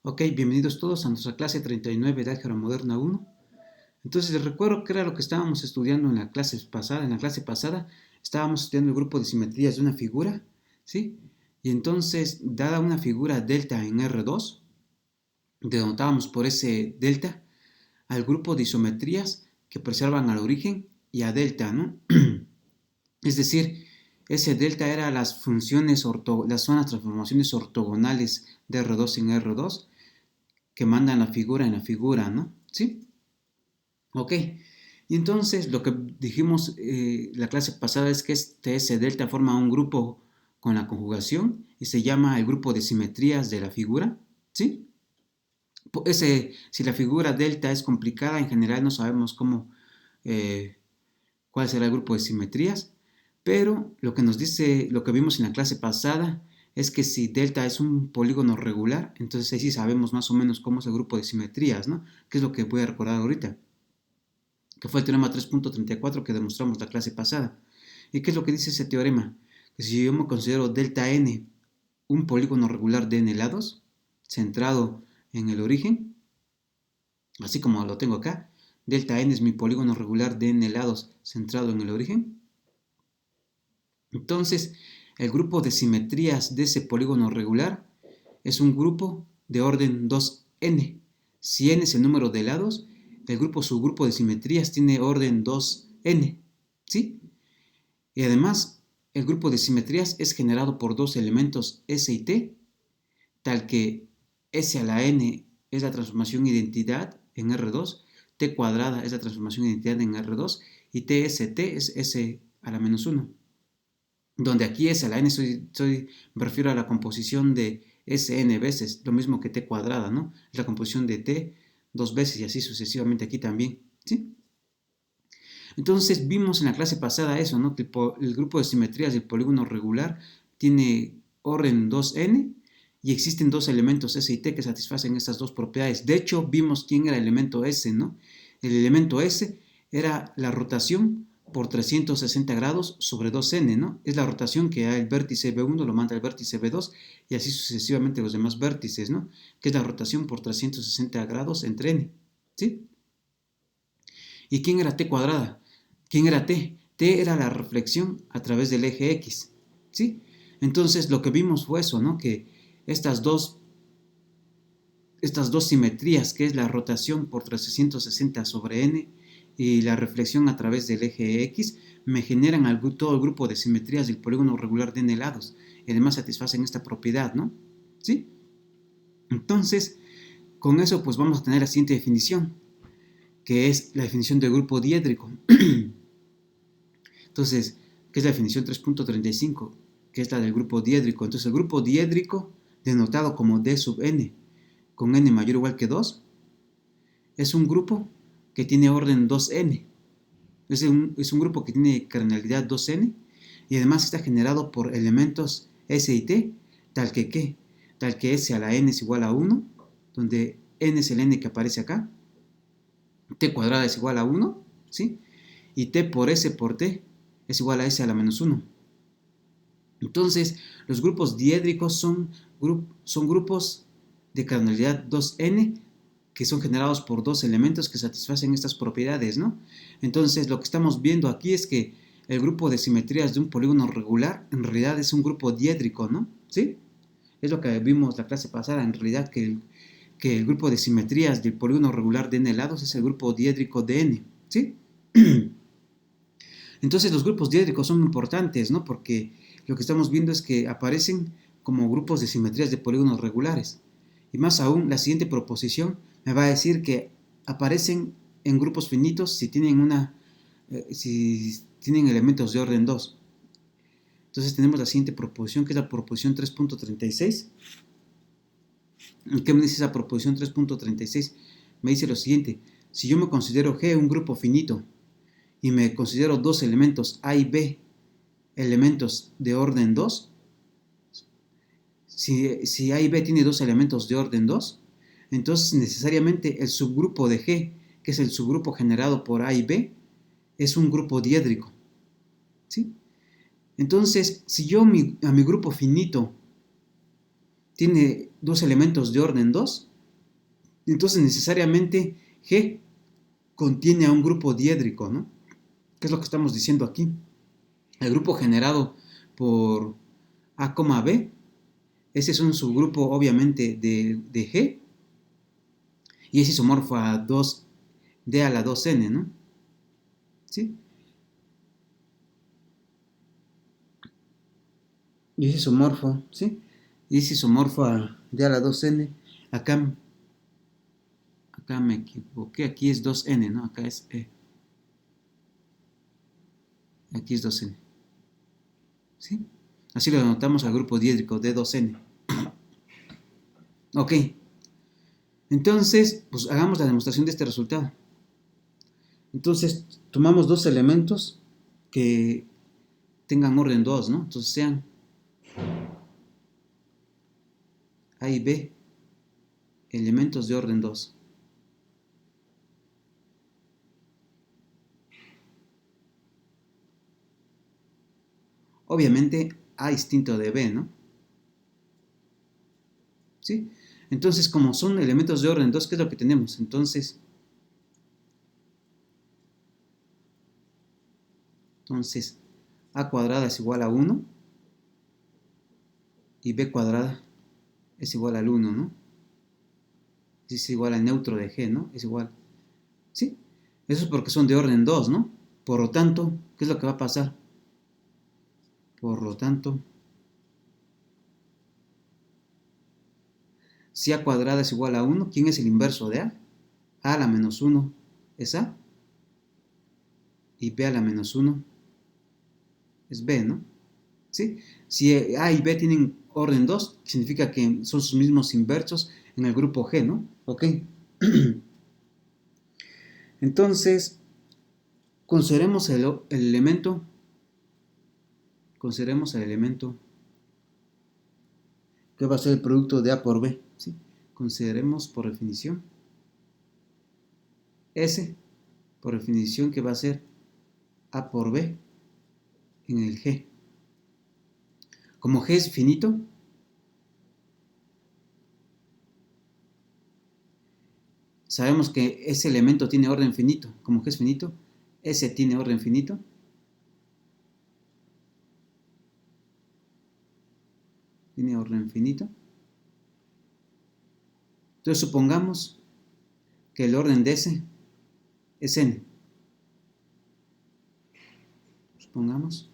Ok, bienvenidos todos a nuestra clase 39 de Álgebra Moderna 1. Entonces les recuerdo que era lo que estábamos estudiando en la clase pasada. En la clase pasada estábamos estudiando el grupo de simetrías de una figura, ¿sí? Y entonces, dada una figura delta en R2, denotábamos por ese delta al grupo de isometrías que preservan al origen y a delta, ¿no? Es decir, ese delta era las funciones, son las transformaciones ortogonales de R2 en R2 que mandan la figura en la figura, ¿no? ¿Sí? Ok. Y entonces lo que dijimos la clase pasada es que este S delta forma un grupo con la conjugación y se llama el grupo de simetrías de la figura, ¿sí? Si la figura delta es complicada, en general no sabemos eh, cuál será el grupo de simetrías, pero lo que nos dice, lo que vimos en la clase pasada es que si delta es un polígono regular, entonces ahí sí sabemos más o menos cómo es el grupo de simetrías, ¿no? Que es lo que voy a recordar ahorita, que fue el teorema 3.34 que demostramos la clase pasada. ¿Y qué es lo que dice ese teorema? Que si yo me considero delta n un polígono regular de n lados, centrado en el origen, así como lo tengo acá, delta n es mi polígono regular de n lados centrado en el origen. Entonces, el grupo de simetrías de ese polígono regular es un grupo de orden 2n. Si n es el número de lados, el subgrupo de simetrías tiene orden 2n, ¿sí? Y además, el grupo de simetrías es generado por dos elementos S y T, tal que S a la n es la transformación identidad en R2, T cuadrada es la transformación identidad en R2 y TST es S a la menos 1. Donde aquí S a la n me refiero a la composición de Sn veces, lo mismo que T cuadrada, ¿no? Es la composición de T dos veces y así sucesivamente aquí también, ¿sí? Entonces vimos en la clase pasada eso, ¿no? Que el grupo de simetrías del polígono regular tiene orden 2n y existen dos elementos S y T que satisfacen estas dos propiedades. De hecho, vimos quién era el elemento S, ¿no? El elemento S era la rotación por 360 grados sobre 2n, ¿no? Es la rotación que el vértice B1 lo manda al vértice B2 y así sucesivamente los demás vértices, ¿no? Que es la rotación por 360 grados entre n, ¿sí? ¿Y quién era T cuadrada? ¿Quién era T? T era la reflexión a través del eje X, ¿sí? Entonces lo que vimos fue eso, ¿no? Que estas dos simetrías, que es la rotación por 360 sobre n y la reflexión a través del eje X, me generan todo el grupo de simetrías del polígono regular de n lados. Y además satisfacen esta propiedad, ¿no? ¿Sí? Entonces, con eso pues vamos a tener la siguiente definición, que es la definición del grupo diédrico. Entonces, ¿qué es la definición 3.35? Que es la del grupo diédrico. Entonces, el grupo diédrico, denotado como D sub n, con n mayor o igual que 2, es un grupo que tiene orden 2n. Es un grupo que tiene cardinalidad 2n y además está generado por elementos S y T, tal que ¿qué? Tal que S a la n es igual a 1, donde n es el n que aparece acá, T cuadrada es igual a 1, ¿sí? Y T por S por T es igual a S a la menos 1. Entonces, los grupos diédricos son grupos de cardinalidad 2n que son generados por dos elementos que satisfacen estas propiedades, ¿no? Entonces, lo que estamos viendo aquí es que el grupo de simetrías de un polígono regular en realidad es un grupo diédrico, ¿no? ¿Sí? Es lo que vimos la clase pasada, en realidad que el grupo de simetrías del polígono regular de n lados es el grupo diédrico de n, ¿sí? Entonces los grupos diédricos son importantes, ¿no? Porque lo que estamos viendo es que aparecen como grupos de simetrías de polígonos regulares. Y más aún, la siguiente proposición me va a decir que aparecen en grupos finitos si tienen elementos de orden 2. Entonces tenemos la siguiente proposición, que es la proposición 3.36. ¿Qué me dice esa proposición 3.36? Me dice lo siguiente: si yo me considero G un grupo finito y me considero dos elementos A y B elementos de orden 2, si A y B tiene dos elementos de orden 2, entonces necesariamente el subgrupo de G, que es el subgrupo generado por A y B, es un grupo diédrico, ¿sí? Entonces, si a mi grupo finito tiene dos elementos de orden 2, Entonces necesariamente G contiene a un grupo diédrico, ¿no? ¿Qué es lo que estamos diciendo aquí? El grupo generado por A, B, ese es un subgrupo obviamente de G y es isomorfo a 2D a la 2N, ¿no? ¿Sí? Y es isomorfo, ¿sí? Y es isomorfo a D a la 2N. Acá me equivoqué, aquí es 2N, ¿no? Acá es E. Aquí es 2N. ¿Sí? Así lo anotamos al grupo diédrico D2N. Ok. Entonces, pues hagamos la demostración de este resultado. Entonces, tomamos dos elementos que tengan orden 2, ¿no? Entonces sean A y B, elementos de orden 2. Obviamente A distinto de B, ¿no? ¿Sí? Entonces, como son elementos de orden 2, ¿qué es lo que tenemos? Entonces, A cuadrada es igual a 1 y B cuadrada es igual al 1, ¿no? Es igual al neutro de G, ¿no? Es igual. ¿Sí? Eso es porque son de orden 2, ¿no? Por lo tanto, ¿qué es lo que va a pasar? Por lo tanto, si A cuadrada es igual a 1, ¿quién es el inverso de A? A a la menos 1 es A y B a la menos 1 es B, ¿no? ¿Sí? Si A y B tienen orden 2, significa que son sus mismos inversos en el grupo G, ¿no? Ok. Entonces, consideremos consideremos el elemento que va a ser el producto de A por B, ¿sí? Consideremos por definición S, por definición que va a ser A por B en el G. Como G es finito, sabemos que ese elemento tiene orden finito. Como G es finito, S tiene orden finito. Tiene orden finito. Entonces supongamos que el orden de S es N. Supongamos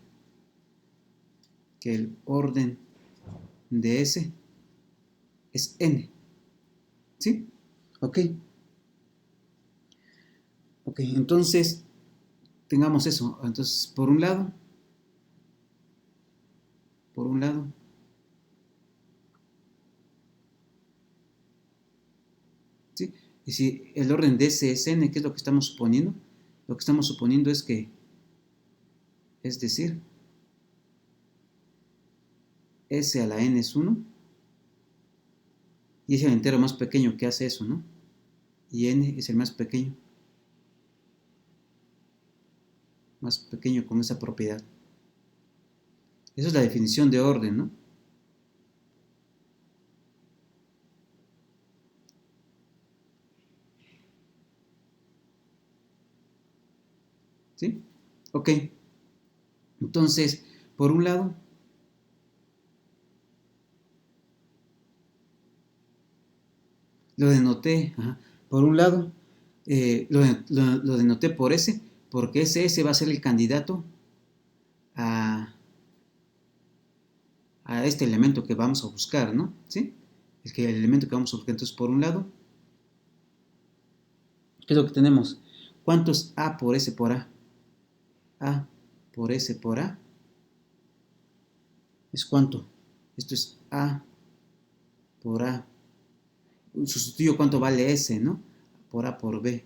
que el orden de S es N. ¿Sí? Ok. Ok, entonces tengamos eso. Entonces, por un lado, ¿sí? Y si el orden de S es N, ¿qué es lo que estamos suponiendo? Lo que estamos suponiendo es que, es decir, S a la N es 1 y es el entero más pequeño que hace eso, ¿no? Y N es el más pequeño con esa propiedad. Esa es la definición de orden, ¿no? ¿Sí? Ok. Entonces, por un lado, lo denoté, por un lado, lo denoté por S, porque ese S va a ser el candidato a, a este elemento que vamos a buscar, ¿no? ¿Sí? El elemento que vamos a buscar. Entonces, por un lado, ¿qué es lo que tenemos? ¿Cuánto es A por S por A? A por S por A es cuánto. Esto es A por A. Sustituyo cuánto vale S, ¿no? Por A por B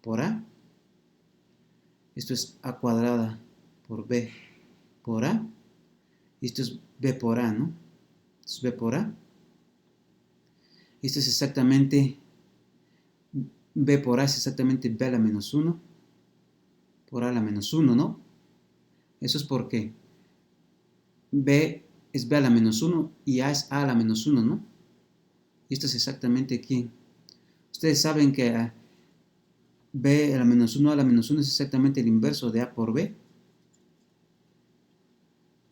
por A. Esto es A cuadrada por B por A. Y esto es B por A, ¿no? Esto es B por A. Esto es exactamente B por A es exactamente B a la menos 1 por A a la menos 1, ¿no? Eso es porque B es B a la menos 1 y A es A a la menos 1, ¿no? Y esto es exactamente ¿quién? Ustedes saben que B a la menos 1 a la menos 1 es exactamente el inverso de A por B,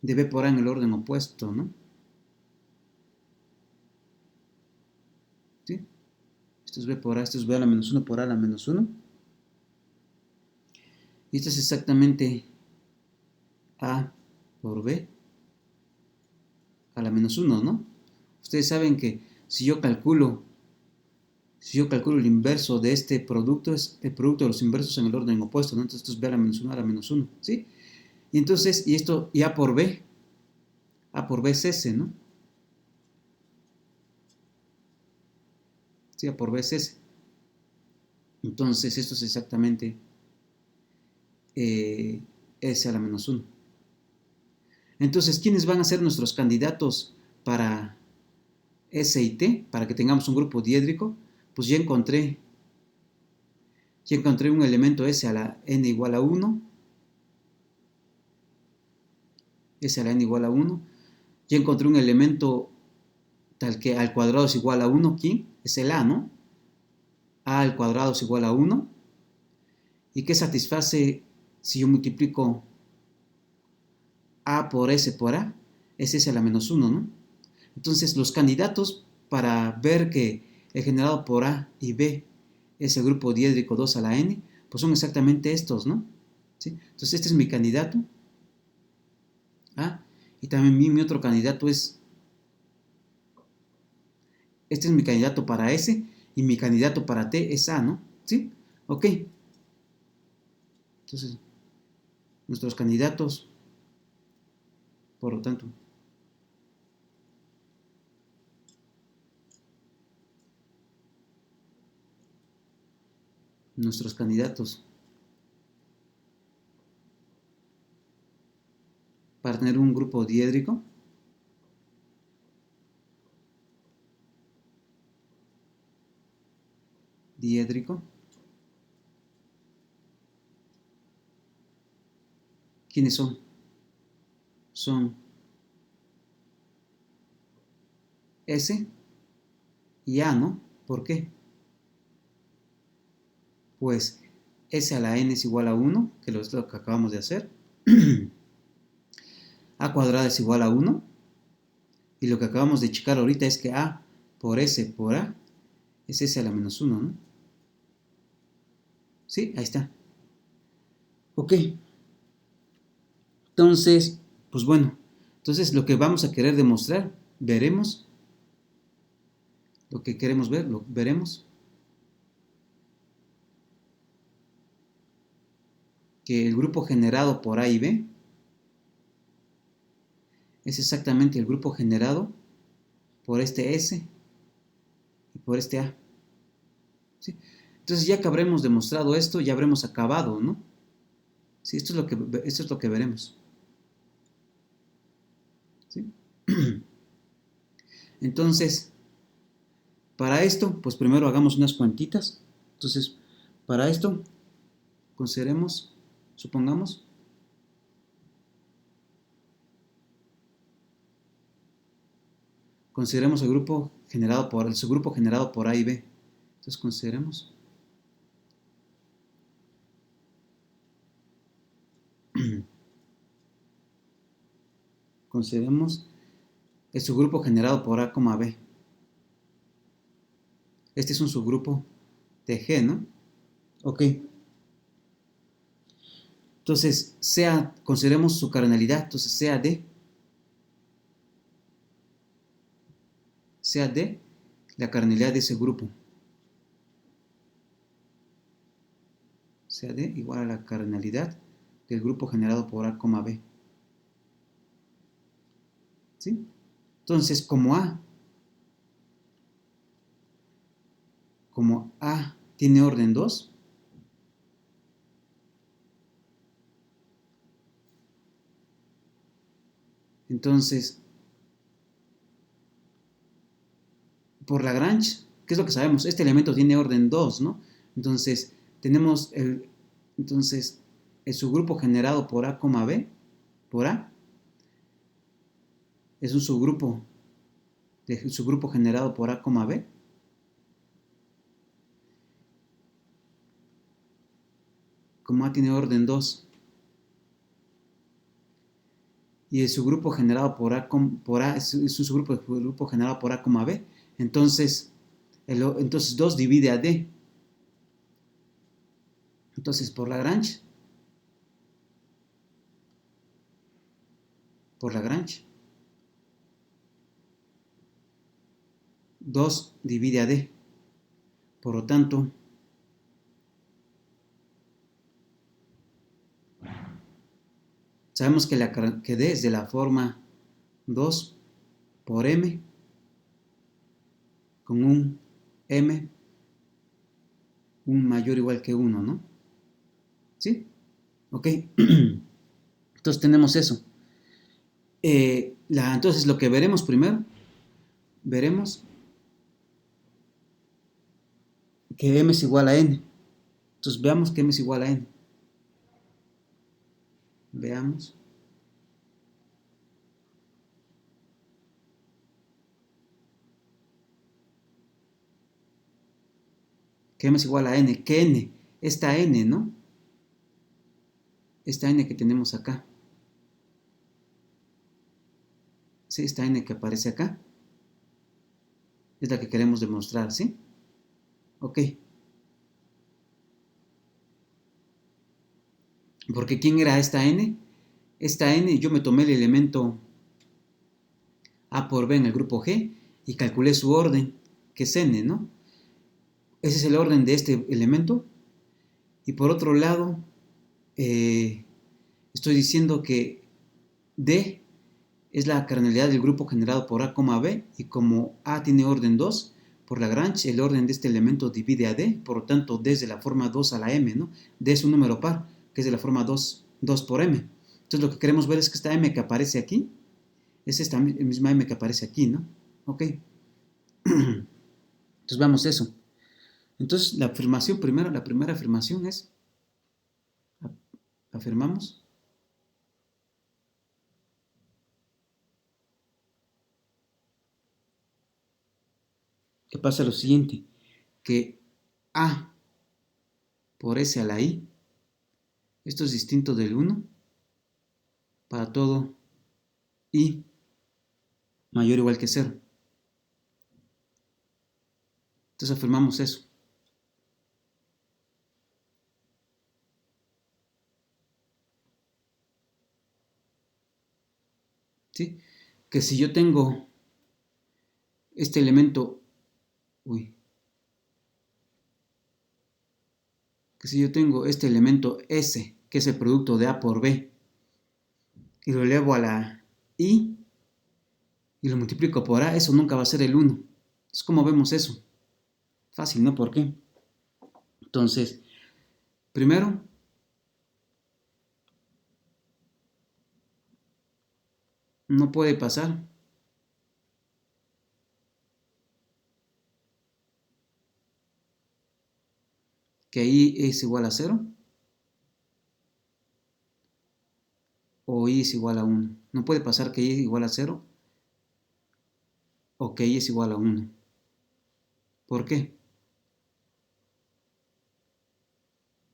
de B por A en el orden opuesto, ¿no? ¿Sí? Esto es B por A, esto es B a la menos 1 por A a la menos 1. Y esto es exactamente A por B a la menos 1, ¿no? Ustedes saben que si yo calculo el inverso de este producto, es el producto de los inversos en el orden opuesto, ¿no? Entonces esto es B a la menos 1 a la menos 1, ¿sí? Y entonces, y A por B es S, ¿no? Sí, A por B es S. Entonces esto es exactamente S a la menos 1. Entonces, ¿quiénes van a ser nuestros candidatos para S y T? Para que tengamos un grupo diédrico. Pues ya encontré un elemento S a la n igual a 1. S a la n igual a 1. Ya encontré un elemento tal que al cuadrado es igual a 1. ¿Quién? Es el A, ¿no? A al cuadrado es igual a 1. ¿Y qué satisface si yo multiplico A por S por A? Es S a la menos 1, ¿no? Entonces, los candidatos para ver que el generado por A y B es el grupo diédrico 2 a la n, pues son exactamente estos, ¿no? ¿Sí? Entonces, este es mi candidato A, y también mi otro candidato es, este es mi candidato para S, y mi candidato para T es A, ¿no? ¿Sí? Ok. Entonces, nuestros candidatos, por lo tanto, nuestros candidatos para tener un grupo diédrico ¿quiénes son? Son S y A, ¿no? ¿Por qué? Pues S a la n es igual a 1, que es lo que acabamos de hacer. A cuadrada es igual a 1. Y lo que acabamos de checar ahorita es que A por S por A es S a la menos 1, ¿no? Sí, ahí está. Ok. Entonces, pues bueno. Entonces lo que vamos a querer demostrar, veremos. Lo que queremos ver, lo veremos. Que el grupo generado por A y B es exactamente el grupo generado por este S y por este A. ¿Sí? Entonces ya que habremos demostrado esto, ya habremos acabado, ¿no? Sí, esto es lo que veremos. ¿Sí? Entonces, para esto, pues primero hagamos unas cuentitas. Entonces, para esto, consideremos, supongamos, consideremos el grupo generado por, el subgrupo generado por A y B. Entonces, consideremos el subgrupo generado por A, B. Este es un subgrupo de G, ¿no? Ok. Entonces, consideremos su cardinalidad, entonces sea D la cardinalidad de ese grupo. Sea D igual a la cardinalidad del grupo generado por A, B. ¿Sí? Entonces, como A tiene orden 2, entonces, por Lagrange, ¿qué es lo que sabemos? Este elemento tiene orden 2, ¿no? Entonces, tenemos el subgrupo generado por A, B, por A, es un subgrupo generado por A, B, como A tiene orden 2 y el subgrupo generado por A es un subgrupo generado por A, B, entonces 2 divide a D. Entonces por Lagrange 2 divide a D. Por lo tanto, sabemos que D es de la forma 2 por M con un M un mayor o igual que 1, ¿no? ¿Sí? Ok. Entonces tenemos eso. Entonces lo que veremos primero, veremos que M es igual a N. Entonces veamos que M es igual a N. Veamos. Que M es igual a N. ¿Qué N? Esta N, ¿no? Esta N que tenemos acá. ¿Sí? Esta N que aparece acá. Es la que queremos demostrar, ¿sí? Ok. Porque ¿quién era esta N? Esta N, yo me tomé el elemento A por B en el grupo G y calculé su orden, que es N, ¿no? Ese es el orden de este elemento. Y por otro lado, estoy diciendo que D es la cardinalidad del grupo generado por A, B, y como A tiene orden 2, por Lagrange, el orden de este elemento divide a D, por lo tanto, D es de la forma 2 a la M, ¿no? D es un número par, que es de la forma 2 por M. Entonces, lo que queremos ver es que esta M que aparece aquí, es esta misma M que aparece aquí, ¿no? Ok. Entonces, veamos eso. Entonces, la primera afirmación es, afirmamos, que pasa lo siguiente, que A por S a la I, esto es distinto del 1 para todo I mayor o igual que 0. Entonces afirmamos eso. ¿Sí? Que si yo tengo este elemento, que si yo tengo este elemento S, que es el producto de A por B, y lo elevo a la I, y lo multiplico por A, eso nunca va a ser el 1. Entonces, ¿cómo vemos eso? Fácil, ¿no? ¿Por qué? Entonces, primero, no puede pasar que I es igual a 0 o I es igual a 1. No puede pasar que I es igual a 0 o que I es igual a 1. ¿Por qué?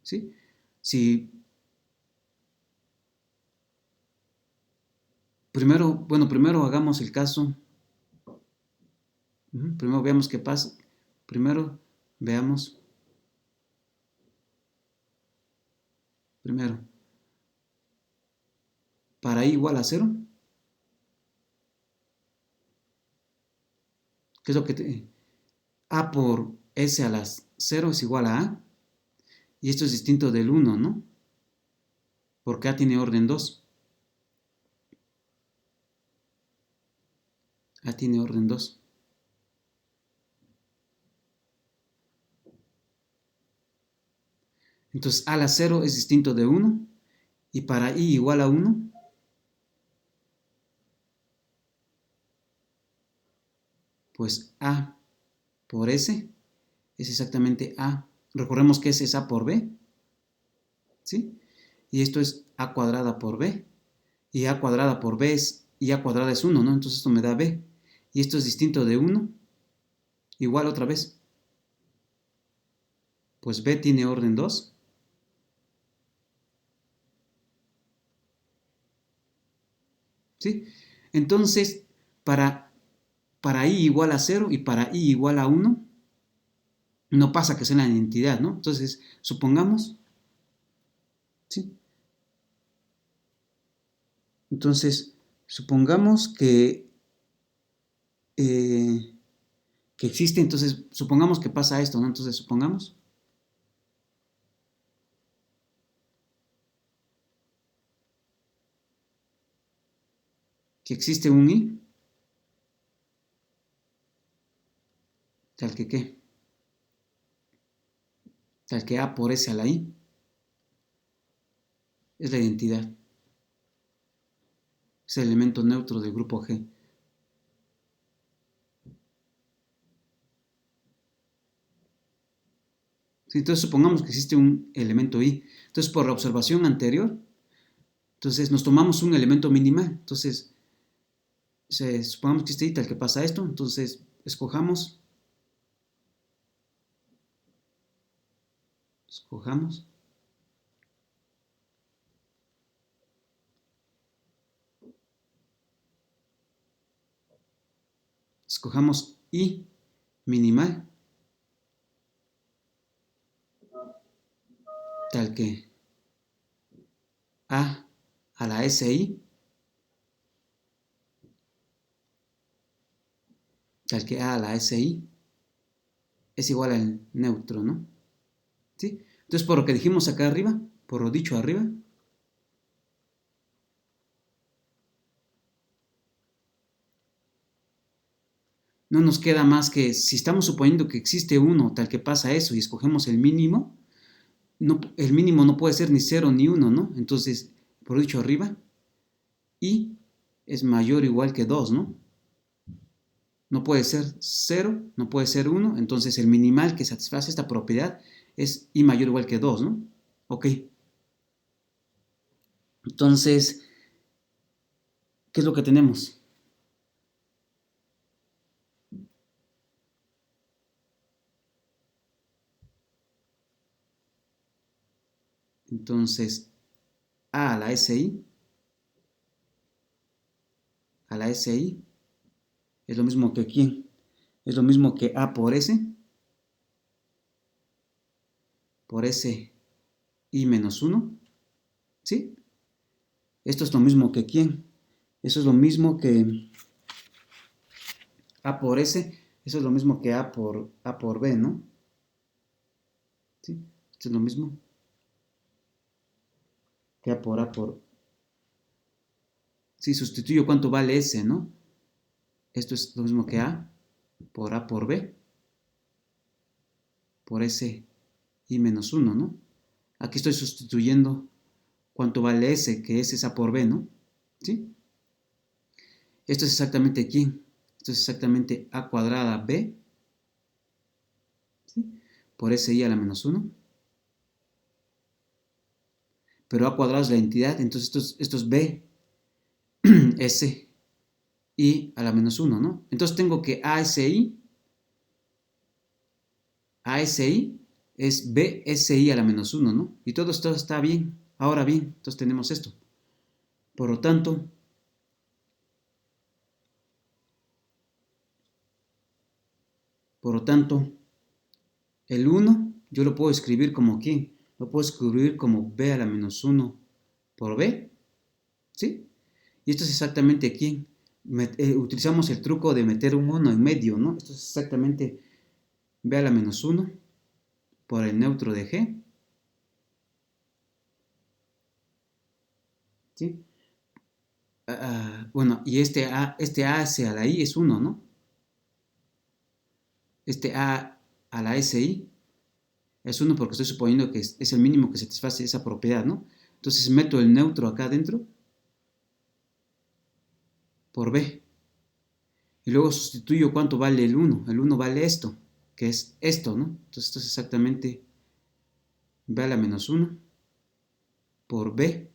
¿Sí? Si primero hagamos el caso. Primero veamos qué pasa. Primero veamos. Primero, para I igual a 0, ¿qué es lo que A por S a las 0 es igual a A? Y esto es distinto del 1, ¿no? Porque A tiene orden 2. A tiene orden 2. Entonces A a la 0 es distinto de 1. Y para I igual a 1, pues A por S es exactamente A. Recordemos que S es A por B. ¿Sí? Y esto es A cuadrada por B. Y A cuadrada por B es, y A cuadrada es 1, ¿no? Entonces esto me da B. Y esto es distinto de 1. Igual otra vez. Pues B tiene orden 2. ¿sí? Entonces, para i igual a 0 y para i igual a 1, no pasa que sea la identidad, ¿no? Entonces, supongamos, ¿sí? Entonces, supongamos eh, que existe, entonces, supongamos que pasa esto, ¿no? Entonces, supongamos que existe un i, tal que qué, tal que a por s a la i, es la identidad, es el elemento neutro del grupo G. ¿Sí? Entonces, supongamos que existe un elemento i. Entonces, por la observación anterior, entonces nos tomamos un elemento minimal. Entonces, supongamos que existe i tal que pasa esto. Entonces, escojamos i minimal tal que a la si tal que a la si es igual al neutro, ¿no? ¿Sí? Entonces, por lo que dijimos acá arriba, por lo dicho arriba, no nos queda más que, si estamos suponiendo que existe uno tal que pasa eso y escogemos el mínimo, no, el mínimo no puede ser ni 0 ni 1, ¿no? Entonces, por lo dicho arriba, i es mayor o igual que 2, ¿no? No puede ser 0, no puede ser 1, entonces el minimal que satisface esta propiedad es i mayor o igual que 2, ¿no? Ok. Entonces, ¿qué es lo que tenemos? Entonces, a a la si, es lo mismo que quién, es lo mismo que a por s i menos 1, ¿sí? Esto es lo mismo que quién, eso es lo mismo que a por s, eso es lo mismo que a por b, ¿no? ¿Sí? Esto es lo mismo que a por... Sí, sustituyo cuánto vale s, ¿no? Esto es lo mismo que a por b, por s i menos 1, ¿no? Aquí estoy sustituyendo cuánto vale s, que s es a por b, ¿no? ¿Sí? Esto es exactamente quién. Esto es exactamente a cuadrada b, ¿sí? Por si a la menos 1. Pero a cuadrado es la entidad, entonces esto es b, s, i a la menos 1, ¿no? Entonces tengo que ASI es BSI a la menos 1, ¿no? Y todo esto está bien. Ahora bien, entonces tenemos esto. Por lo tanto, el 1 yo lo puedo escribir como ¿quién? Lo puedo escribir como b a la menos 1 por b, ¿sí? Y esto es exactamente quién. Utilizamos el truco de meter un 1 en medio, ¿no? Esto es exactamente b a la menos 1 por el neutro de g, ¿sí? Bueno, y este a hacia la i es 1, ¿no? Este a la si es 1 porque estoy suponiendo que es el mínimo que satisface esa propiedad, ¿no? Entonces meto el neutro acá adentro por b. Y luego sustituyo cuánto vale el 1. El 1 vale esto, que es esto, ¿no? Entonces esto es exactamente b a la menos 1 por b,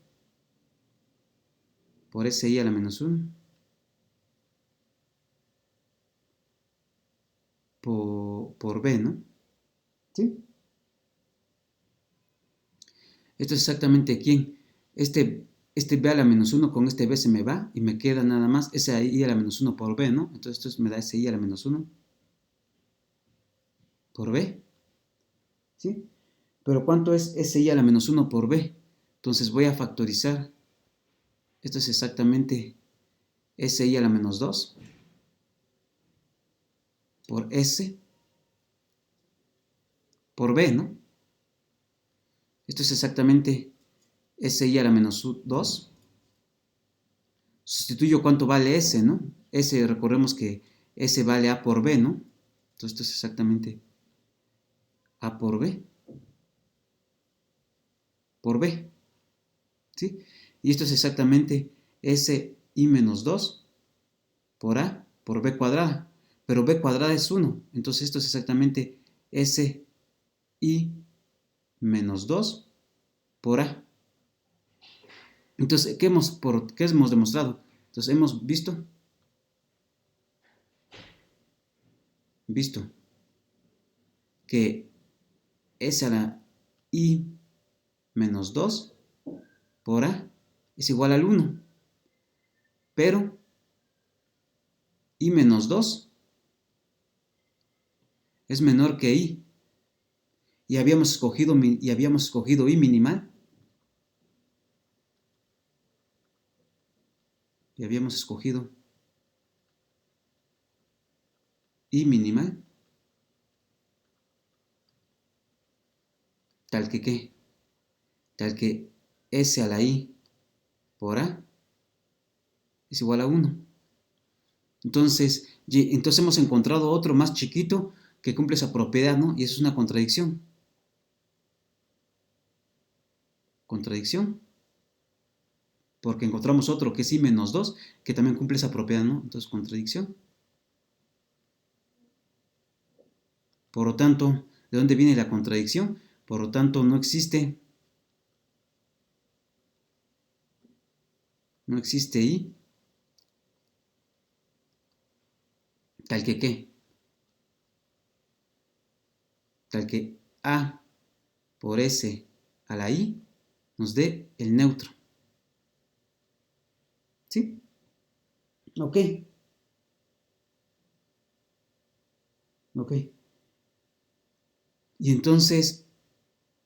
por si a la menos 1, por b, ¿no? ¿Sí? Esto es exactamente quién. Este este b a la menos 1 con este b se me va y me queda nada más ese i a la menos 1 por b, ¿no? Entonces esto me da ese i a la menos 1 por b, ¿sí? Pero ¿cuánto es ese i a la menos 1 por b? Entonces voy a factorizar. Esto es exactamente ese i a la menos 2 por s por b, ¿no? Esto es exactamente ese i a la menos 2. Sustituyo cuánto vale s, ¿no? S, recordemos que s vale a por b, ¿no? Entonces esto es exactamente a por b, ¿sí? Y esto es exactamente s i menos 2 por a por b cuadrada. Pero b cuadrada es 1, entonces esto es exactamente s i menos 2 por a. Entonces, ¿qué hemos demostrado? Entonces, hemos visto que s a la i menos 2 por a es igual al 1, pero i menos 2 es menor que i, y habíamos escogido i minimal, tal que ¿qué? Tal que s a la i por a es igual a 1. Entonces hemos encontrado otro más chiquito que cumple esa propiedad, ¿no? Y eso es una contradicción. Porque encontramos otro que es i menos 2, que también cumple esa propiedad, ¿no? Entonces, contradicción. Por lo tanto, ¿de dónde viene la contradicción? Por lo tanto, no existe i tal que ¿qué? Tal que a por s a la i nos dé el neutro. ¿Sí? Ok. Y entonces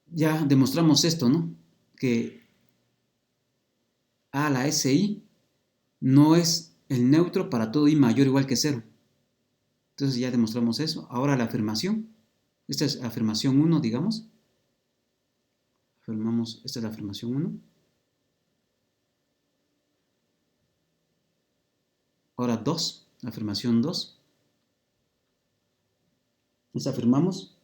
ya demostramos esto, ¿no? Que a la si no es el neutro para todo i mayor o igual que 0. Entonces ya demostramos eso. Ahora la afirmación. Esta es afirmación 1, digamos. Esta es la afirmación 1. Ahora 2, afirmación 2. Nos afirmamos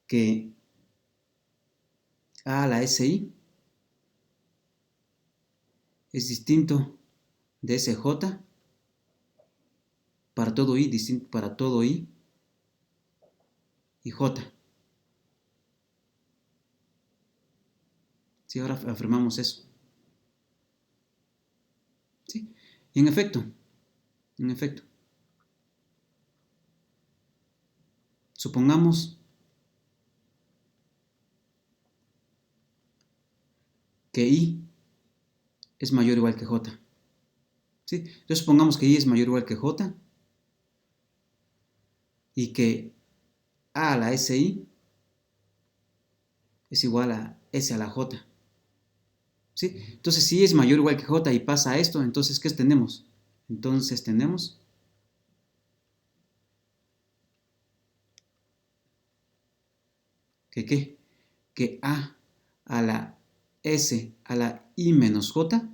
que a la si es distinto de sj para todo i, distinto para todo i y j. Sí, ahora afirmamos eso. ¿Sí? Y en efecto, supongamos que i es mayor o igual que j. ¿Sí? Entonces supongamos que i es mayor o igual que j y que a la si es igual a s a la j. ¿Sí? Entonces, si es mayor o igual que j y pasa esto, entonces, ¿qué tenemos? Entonces tenemos que ¿qué? Que a la s a la i menos j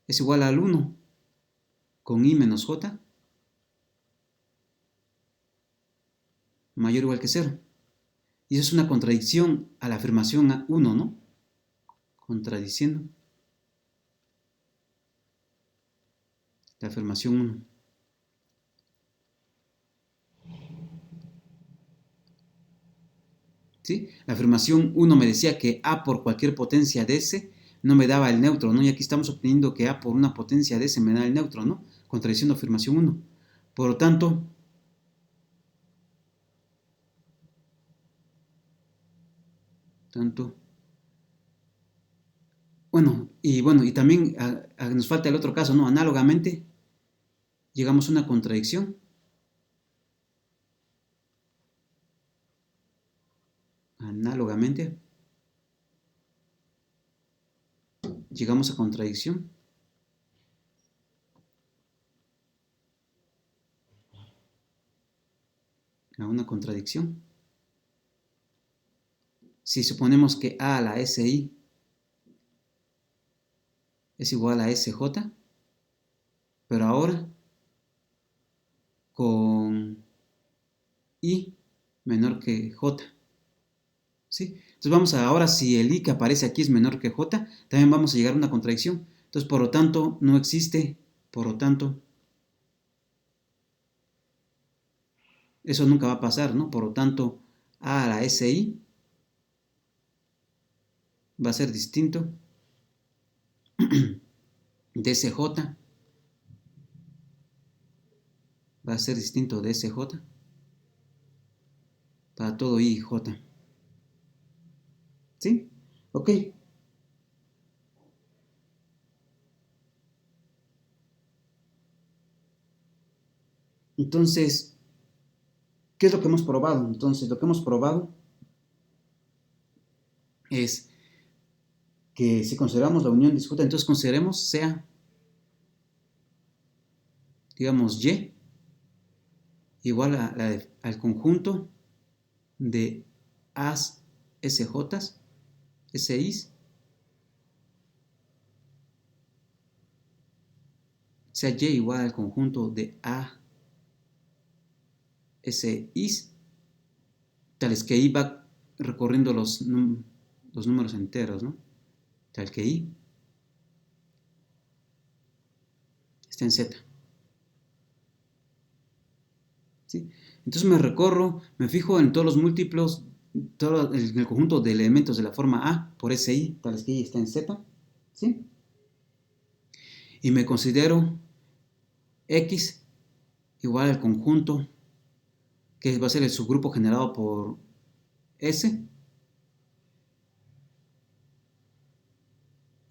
es igual al 1 con i menos j mayor o igual que 0. Y eso es una contradicción a la afirmación 1, ¿no? Contradiciendo la afirmación 1. ¿Sí? La afirmación 1 me decía que a por cualquier potencia de s no me daba el neutro, ¿no? Y aquí estamos obteniendo que a por una potencia de s me da el neutro, ¿no? Contradiciendo afirmación 1. Por lo tanto, tanto. Bueno, y también nos falta el otro caso, ¿no? Análogamente, llegamos a una contradicción. Análogamente, llegamos a contradicción. A una contradicción. Si suponemos que A a la SI es igual a SJ, pero ahora con I menor que J. ¿Sí? Entonces vamos a, ahora si el I que aparece aquí es menor que J, también vamos a llegar a una contradicción. Entonces, por lo tanto, no existe, por lo tanto, eso nunca va a pasar, ¿no? Por lo tanto, A a la SI va a ser distinto de SJ, va a ser distinto de SJ para todo I y J. ¿Sí? Ok. Entonces, ¿qué es lo que hemos probado? Entonces, lo que hemos probado es que si consideramos la unión disjunta, entonces consideremos sea, digamos, Y igual al conjunto de A's, SJ's, SI's, sea Y igual al conjunto de A, SI's, tales que I va recorriendo los números enteros, ¿no? Tal que I está en Z. ¿Sí? Entonces me fijo en todos los múltiplos, todo el conjunto de elementos de la forma A por SI, tales que I está en Z, ¿sí? Y me considero X igual al conjunto que va a ser el subgrupo generado por S,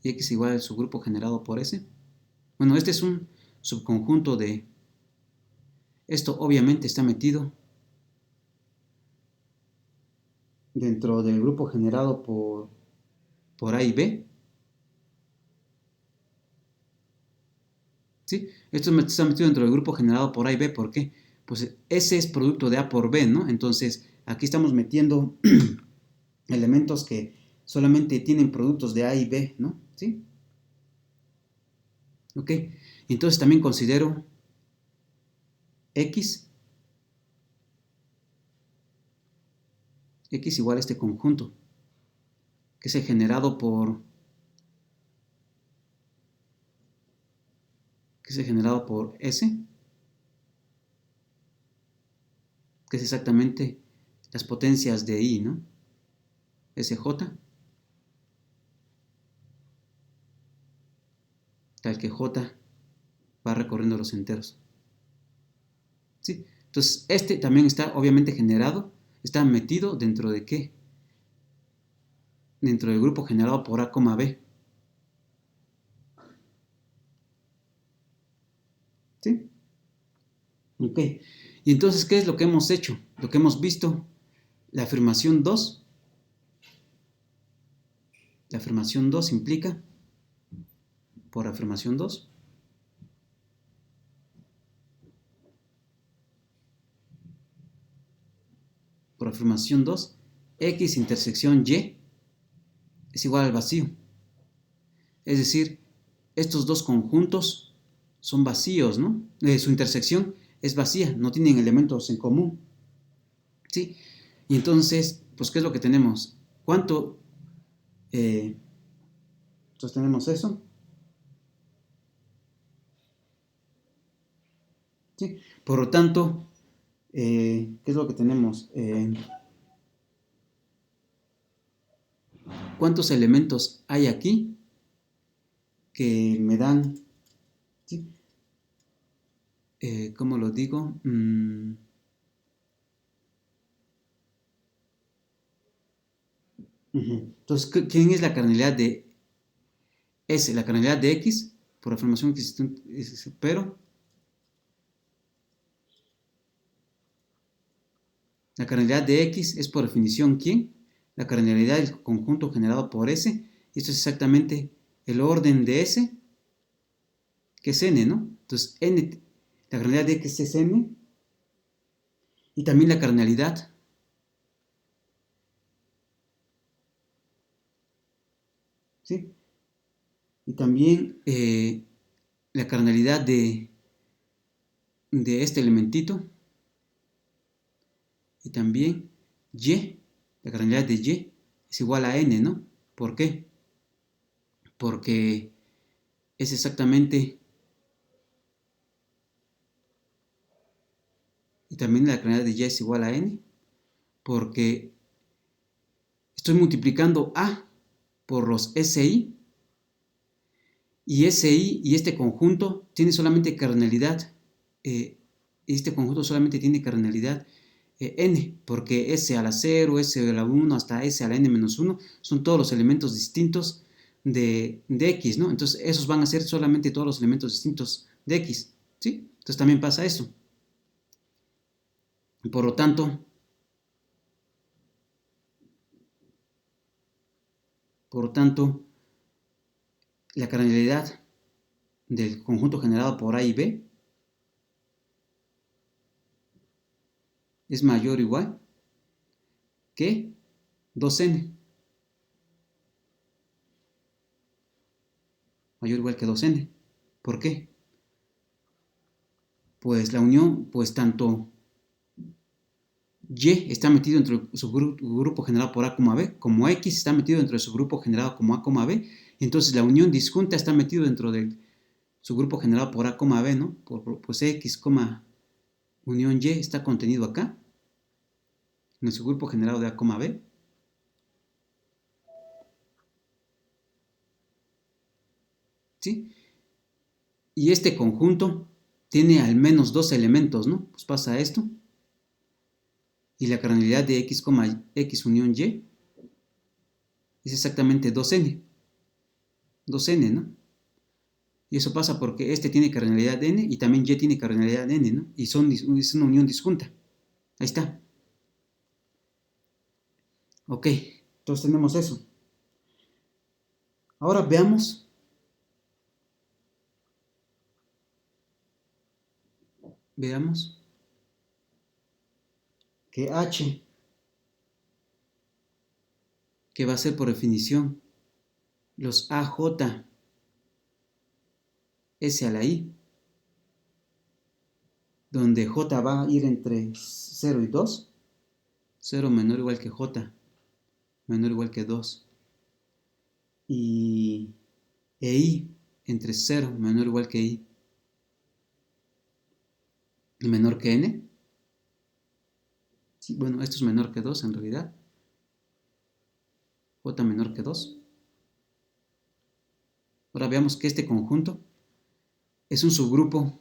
y X igual al subgrupo generado por S. Bueno, este es un subconjunto de... Esto obviamente está metido dentro del grupo generado por A y B. ¿Sí? Esto está metido dentro del grupo generado por A y B. ¿Por qué? Pues S es producto de A por B, ¿no? Entonces, aquí estamos metiendo elementos que solamente tienen productos de A y B, ¿no? ¿Sí? ¿Ok? Entonces también considero X igual a este conjunto, que es el generado S, que es exactamente las potencias de I, ¿no? SJ, tal que J va recorriendo los enteros. ¿Sí? Entonces, este también está obviamente generado, está metido dentro de ¿qué? Dentro del grupo generado por A, B. ¿Sí? Ok. Y entonces, ¿qué es lo que hemos hecho? Lo que hemos visto, la afirmación 2. La afirmación 2 implica, por afirmación 2, por afirmación 2, X intersección Y es igual al vacío. Es decir, estos dos conjuntos son vacíos, ¿no? Su intersección es vacía, no tienen elementos en común. ¿Sí? Y entonces, pues, ¿qué es lo que tenemos? ¿Cuánto? Entonces tenemos eso. ¿Sí? Por lo tanto, ¿qué es lo que tenemos? ¿Cuántos elementos hay aquí que me dan, ¿sí? ¿Cómo lo digo? Entonces, ¿quién es la cardinalidad de S? La cardinalidad de X, por afirmación que existe, pero la cardinalidad de X es por definición ¿quién? La cardinalidad del conjunto generado por S. Y esto es exactamente el orden de S, que es N, ¿no? Entonces, N, la cardinalidad de X es N. Y también la cardinalidad, ¿sí? Y también la cardinalidad de este elementito. Y también Y, la cardinalidad de Y es igual a N, ¿no? ¿Por qué? Porque es exactamente, y también la cardinalidad de Y es igual a N, porque estoy multiplicando A por los SI, y SI y este conjunto tiene solamente cardinalidad, este conjunto solamente tiene cardinalidad n, porque s a la 0, s a la 1, hasta s a la n-1 son todos los elementos distintos de x, ¿no? Entonces esos van a ser solamente todos los elementos distintos de x, ¿sí? Entonces también pasa eso. Por lo tanto, la cardinalidad del conjunto generado por A y B es mayor o igual que 2n. Mayor o igual que 2n. ¿Por qué? Pues la unión, pues tanto Y está metido dentro de su grupo generado por A, B, como X está metido dentro de su grupo generado como A, B, entonces la unión disjunta está metido dentro de su grupo generado por A, B, ¿no? Pues X, unión Y está contenido acá, en su grupo generado de A, B, ¿sí? Y este conjunto tiene al menos dos elementos, ¿no? Pues pasa esto, y la cardinalidad de X, X unión Y es exactamente 2n, 2n, ¿no? Y eso pasa porque este tiene cardinalidad n y también y tiene cardinalidad n, ¿no? Y es una unión disjunta. Ahí está. Ok, entonces tenemos eso. Ahora veamos que h, que va a ser por definición los AJ S a la I, donde J va a ir entre 0 y 2, 0 menor o igual que J, menor o igual que 2, y I entre 0 menor o igual que I y menor que N. Sí, bueno, esto es menor que 2 en realidad, J menor que 2. Ahora veamos que este conjunto es un subgrupo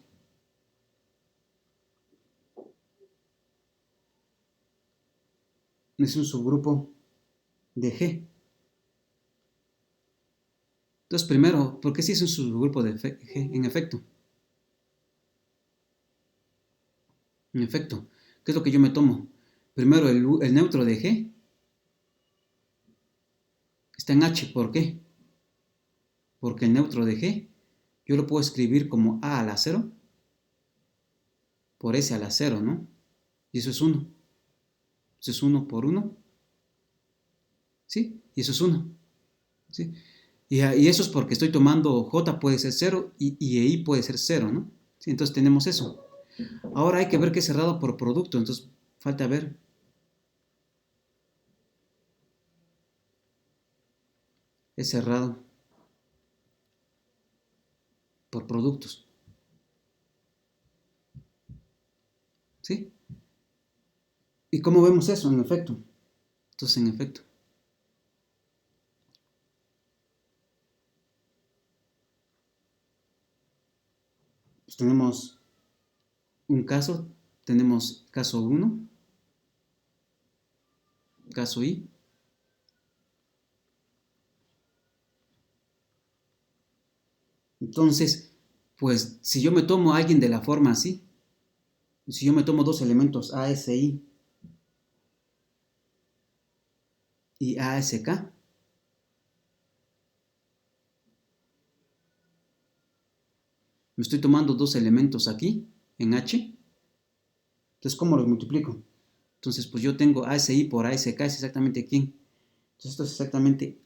de G. Entonces, primero, ¿por qué si es un subgrupo de G? En efecto, ¿qué es lo que yo me tomo? Primero, el neutro de G está en H. ¿Por qué? Porque el neutro de G yo lo puedo escribir como A a la 0 por S a la 0, ¿no? Y eso es 1. Eso es 1 por 1, ¿sí? Y eso es 1, ¿sí? Y eso es porque estoy tomando J puede ser 0 y I puede ser 0, ¿no? ¿Sí? Entonces tenemos eso. Ahora hay que ver que es cerrado por producto, entonces falta ver. Es cerrado por productos, ¿sí? ¿Y cómo vemos eso? En efecto. Entonces, en efecto, pues tenemos un caso, tenemos caso 1, caso I, Entonces, pues si yo me tomo a alguien de la forma así, si yo me tomo dos elementos ASI y ASK, me estoy tomando dos elementos aquí en H, entonces ¿cómo los multiplico? Entonces pues yo tengo ASI por ASK es exactamente ¿quién? Entonces esto es exactamente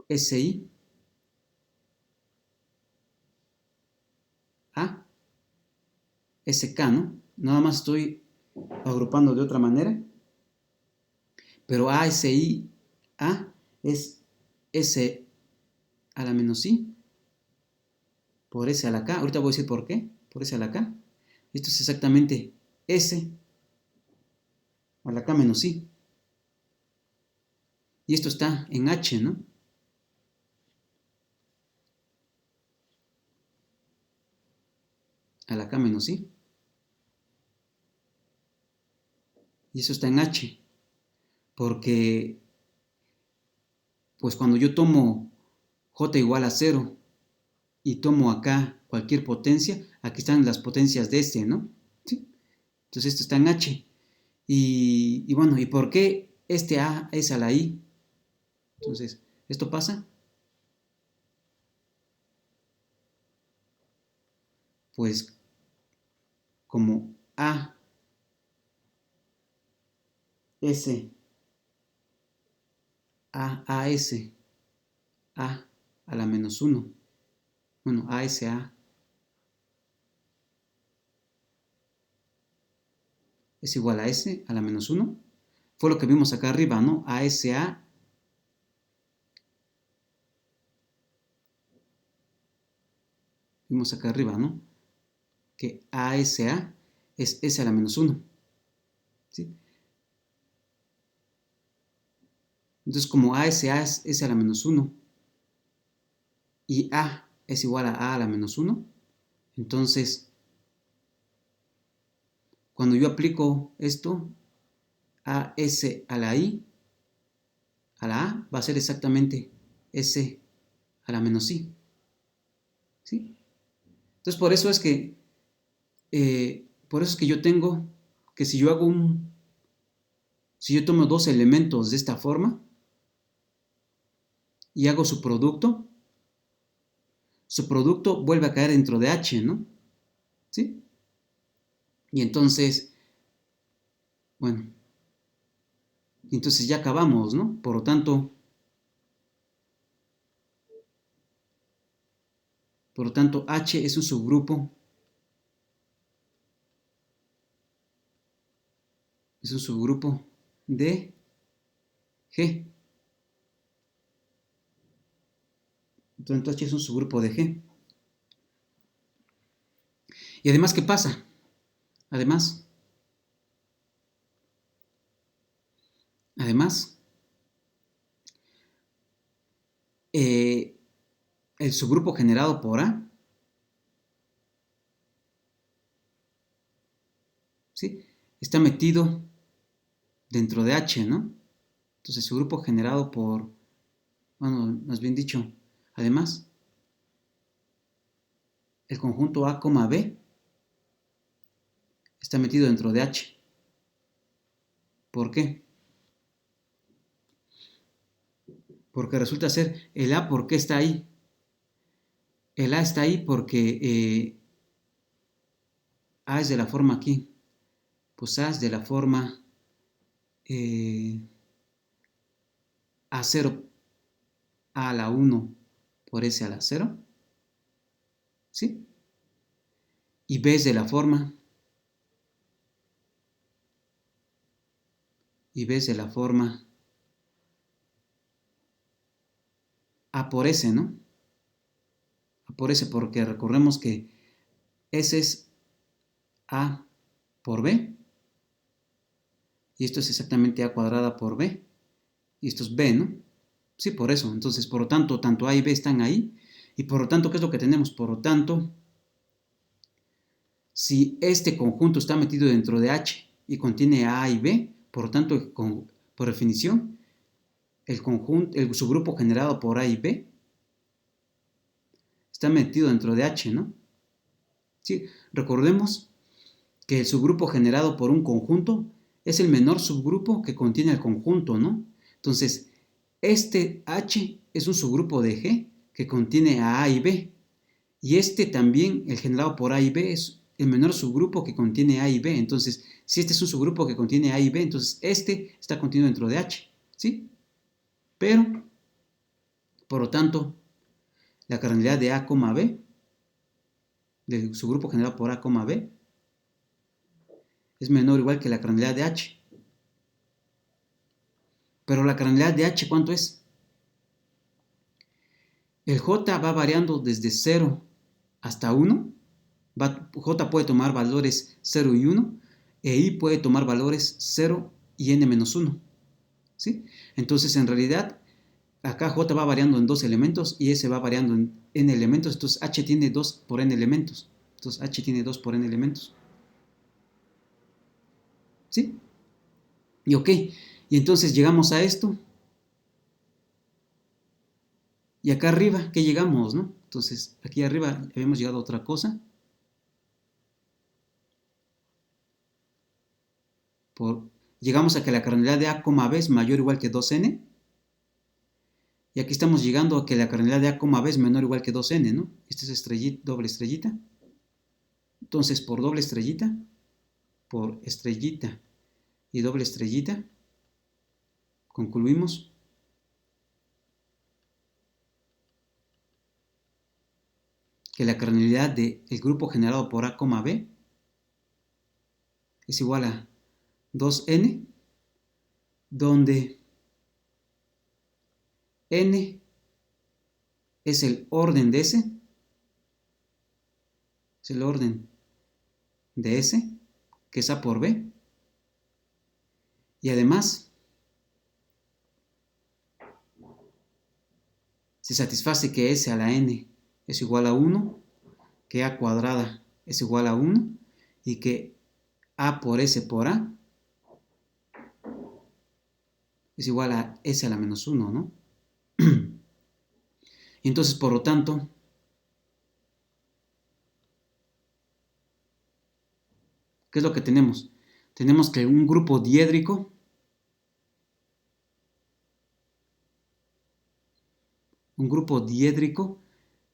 ASI ASK, ¿no? Nada más estoy agrupando de otra manera, pero ASI A es S a la menos I por S a la K. Ahorita voy a decir por qué, por S a la K. Esto es exactamente S a la K menos I. Y esto está en H, ¿no? A la K menos I. Y eso está en H. Porque, pues cuando yo tomo J igual a 0 y tomo acá cualquier potencia, aquí están las potencias de este, ¿no? ¿Sí? Entonces esto está en H. Y bueno, ¿y por qué este A es a la I? Entonces, esto pasa, pues, como A, S, A, S, a la menos 1. Bueno, ASA es igual a S a la menos 1. Fue lo que vimos acá arriba, ¿no? ASA vimos acá arriba, ¿no? Que ASA es S a la menos 1. ¿Sí? Entonces, como ASA es S a la menos 1 y A es igual a la menos 1, entonces, cuando yo aplico esto, AS a la I, a la A, va a ser exactamente S a la menos I. ¿Sí? Entonces, por eso es que yo tengo que si yo tomo dos elementos de esta forma y hago su producto vuelve a caer dentro de H, ¿no? ¿Sí? Y entonces, bueno, entonces ya acabamos, ¿no? Por lo tanto, H es un subgrupo de G. Entonces, H es un subgrupo de G. Y además, ¿qué pasa? Además, además, eh, el subgrupo generado por A, ¿sí? Está metido dentro de H, ¿no? Entonces, su grupo generado por, bueno, más bien dicho, además, el conjunto A, B está metido dentro de H. ¿Por qué? Porque resulta ser el A, ¿por qué está ahí? El A está ahí porque A es de la forma aquí. Pues A es de la forma eh, A0 A a la 1 por S a la 0. ¿Sí? Y B es de la forma A por S, ¿no? A por S porque recordemos que S es A por B y esto es exactamente A cuadrada por B y esto es B, ¿no? Sí, por eso. Entonces, por lo tanto, tanto A y B están ahí y por lo tanto, ¿qué es lo que tenemos? Por lo tanto, si este conjunto está metido dentro de H y contiene A y B, por lo tanto, por definición, el subgrupo generado por A y B está metido dentro de H, ¿no? ¿Sí? Recordemos que el subgrupo generado por un conjunto es el menor subgrupo que contiene el conjunto, ¿no? Entonces, este H es un subgrupo de G que contiene a y B. Y este también, el generado por A y B, es el menor subgrupo que contiene A y B. Entonces, si este es un subgrupo que contiene A y B, entonces este está contenido dentro de H, ¿sí? Pero, por lo tanto, la cardinalidad de A, B, del subgrupo generado por A, B, es menor o igual que la cardinalidad de H. Pero la cardinalidad de H, ¿cuánto es? El J va variando desde 0 hasta 1. J puede tomar valores 0 y 1, e I puede tomar valores 0 y n-1. ¿Sí? Entonces, en realidad, acá J va variando en 2 elementos y S va variando en n elementos. Entonces, H tiene 2 por n elementos. Entonces, H tiene 2 por n elementos. ¿Sí? Y ok. Y entonces llegamos a esto. Y acá arriba, ¿qué llegamos, no? Entonces, aquí arriba habíamos llegado a otra cosa. Llegamos a que la cardinalidad de A, B es mayor o igual que 2n. Y aquí estamos llegando a que la cardinalidad de A, B es menor o igual que 2n, ¿no? Esta es doble estrellita. Entonces, por doble estrellita, por estrellita y doble estrellita, concluimos que la cardinalidad del grupo generado por A, B es igual a 2n, donde n es el orden de S, es el orden de S, que es A por B, y además se satisface que S a la n es igual a 1, que A cuadrada es igual a 1, y que A por S por A es igual a S a la menos 1, ¿no? Y entonces, por lo tanto, ¿qué es lo que tenemos? Tenemos que un grupo diédrico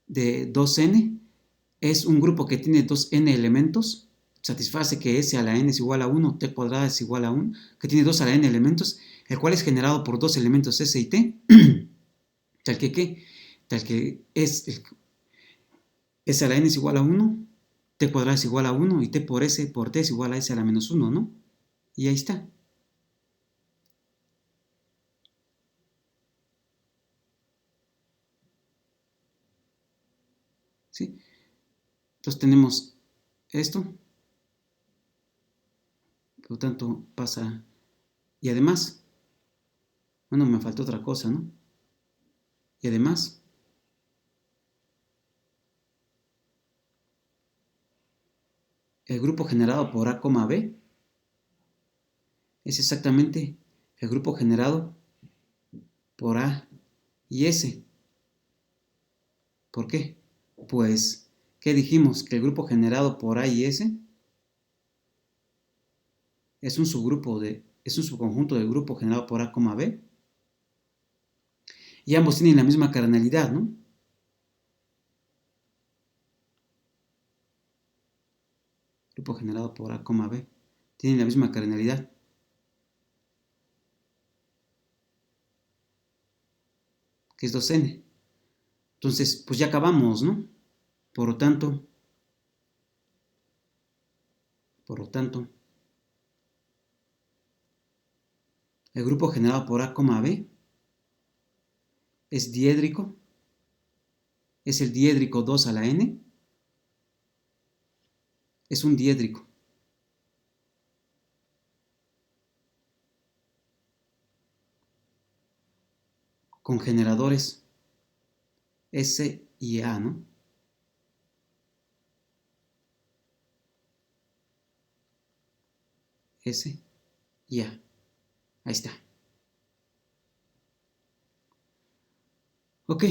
de 2n es un grupo que tiene 2n elementos, satisface que S a la n es igual a 1, t cuadrada es igual a 1, que tiene 2 a la n elementos, el cual es generado por dos elementos S y T, tal que ¿qué? Tal que S a la n es igual a 1, t cuadrada es igual a 1 y t por S por t es igual a S a la menos 1, ¿no? Y ahí está. ¿Sí? Entonces tenemos esto, por lo tanto pasa, y además, bueno, me faltó otra cosa, ¿no? Y además, el grupo generado por A, B es exactamente el grupo generado por A y S. ¿Por qué? Pues, ¿qué dijimos? Que el grupo generado por A y S es un subconjunto del grupo generado por A, B, y ambos tienen la misma cardinalidad, ¿no? Grupo generado por A, B tienen la misma cardinalidad. Que es 2n. Entonces, pues ya acabamos, ¿no? Por lo tanto, el grupo generado por A, B es diédrico, es el diédrico 2 a la n, es un diédrico. Con generadores S y A, ¿no? S y A. Ahí está. Ok,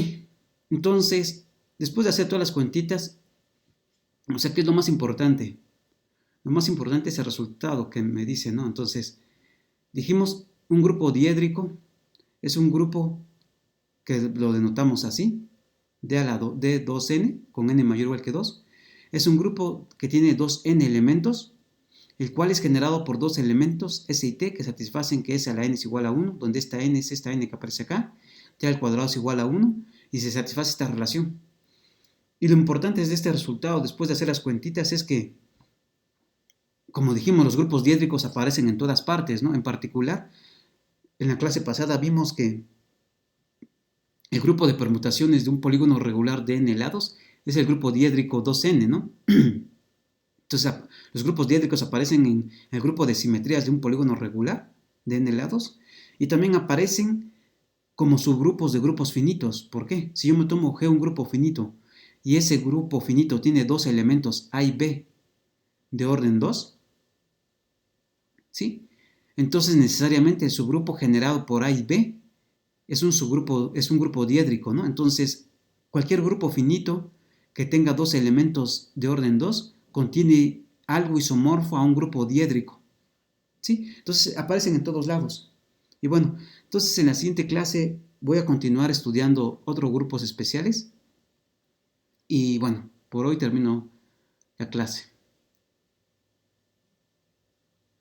entonces Después de hacer todas las cuentitas, o sea, ¿qué es lo más importante? Lo más importante es el resultado que me dice, ¿no? Entonces, dijimos, un grupo diédrico es un grupo que lo denotamos así, D2N, con n mayor o igual que 2. Es un grupo que tiene 2n elementos, el cual es generado por dos elementos, S y T, que satisfacen que S a la n es igual a 1, donde esta n es esta n que aparece acá, T al cuadrado es igual a 1, y se satisface esta relación. Y lo importante de este resultado, después de hacer las cuentitas, es que, como dijimos, los grupos diédricos aparecen en todas partes, ¿no? En particular, en la clase pasada vimos que el grupo de permutaciones de un polígono regular de n lados es el grupo diédrico 2n, ¿no? Entonces, los grupos diédricos aparecen en el grupo de simetrías de un polígono regular de n lados y también aparecen como subgrupos de grupos finitos. ¿Por qué? Si yo me tomo G un grupo finito y ese grupo finito tiene dos elementos A y B de orden 2, ¿sí? Entonces necesariamente el subgrupo generado por A y B es un grupo diédrico, ¿no? Entonces, cualquier grupo finito que tenga dos elementos de orden 2 contiene algo isomorfo a un grupo diédrico, ¿sí? Entonces, aparecen en todos lados. Y bueno, entonces en la siguiente clase voy a continuar estudiando otros grupos especiales. Y bueno, por hoy termino la clase.